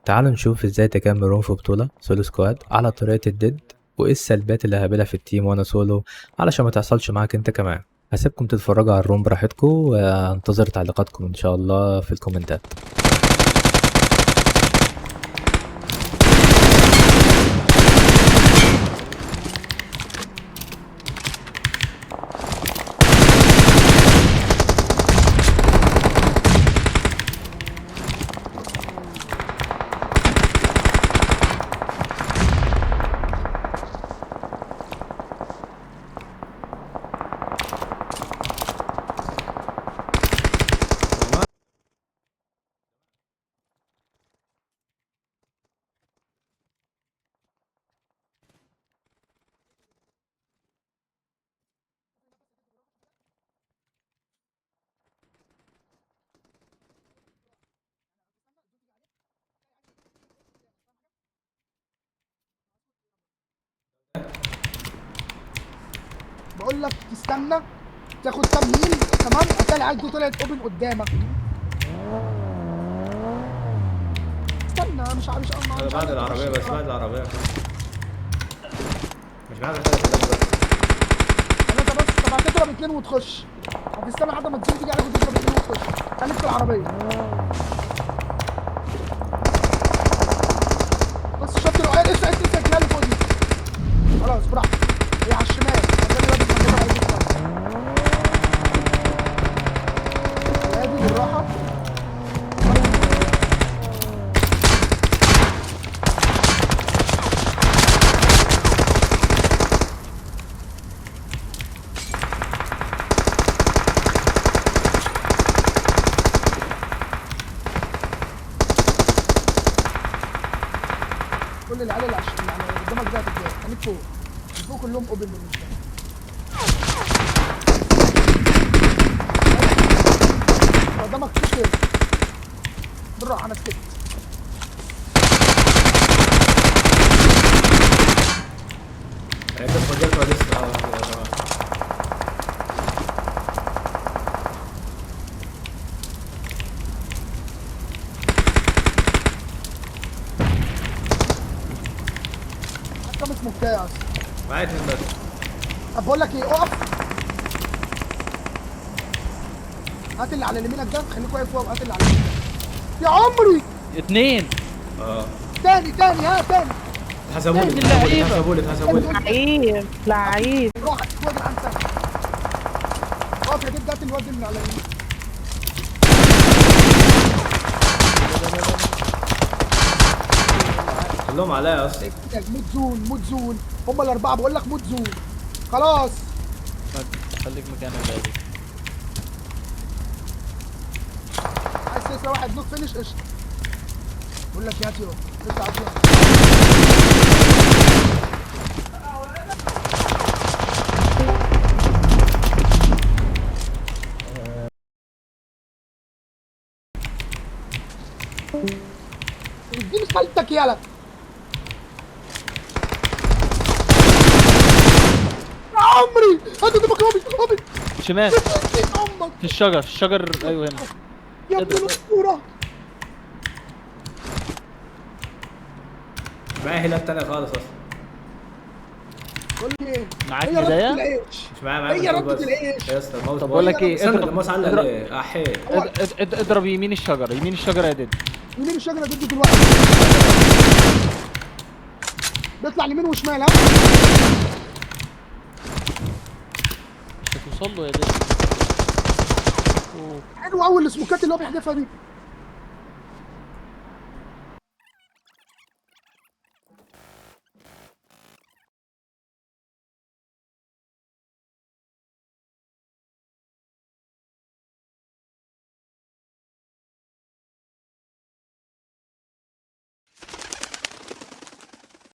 تعالوا نشوف ازاي تكمل روم في بطولة سولو سكواد على طريقة الديد، وايه السلبيات اللي هقابلها في التيم وانا سولو علشان ما تحصلش معاك انت كمان. هسيبكم تتفرجوا على الروم براحتكم وانتظر تعليقاتكم ان شاء الله في الكومنتات. بقول لك تستنى تاخد تمهيل تمام، هتلاقي العيال دي طلعت اوبن قدامك. استنى مش عارف هذا بعد العربية، بس بعد العربية مش بعد الحاجة ثلاثة بس. طب هتضرب اتنين وتخش، هتستنى لحد ما تيجي عليك وتضرب اتنين وتخش. خليك في العربية بس. شفت العيال لسه الكلام فوق دي. خلاص براحتك، هي على الشمال. هتلاقي الواد المنطقة عايز يتفرج. هادي بالراحة. كل العيال اللي قدامك ده هتتجاب. خليك فوق، فوق كلهم اوبن بالنسبه لك. قدامك في كده بالراحه. انا سكت. انت اتفجرت ولا لسه؟ كم اسمه بتاعي اصلا؟ معايا اتنين بس. طب بقول لك ايه، اقف. هات اللي على يمينك ده، خليك واقف فوق. هات اللي على يمينك يا عمري. اتنين. تاني ها تاني. اتحسبولي لعيب لعيب. روح خد الانسان. اقف يا جد. هات الواد اللي على يمينك. كلهم عليا اصلا. مود زون هم الاربعه. بقول لك مود زون. خلاص خليك مكانك غالي. عايز تسرق واحد نوت فينش قشطه. بقول لك يا تيو انت عايز اديني خالتك يالا يا عمري. هات دمك اوبن شمال امك في الشجر ايوه هنا. يا ابن الاسطوره. معايا هنا التانية خالص اصلا. بقول لك ايه، معاك هي ردة بداية؟ العيش. مش معايا هي ردة العيش. يا اسطى الماوس. طب بقول لك ايه، استنى الماوس علق ليه؟ احيه. اضرب يمين الشجرة يا ديد. يمين الشجره ضد دلوقتي. بيطلع يمين وشمال. ها مش هتوصل له يا ديد. حلو قوي السموكات اللي هو بيحدفها دي.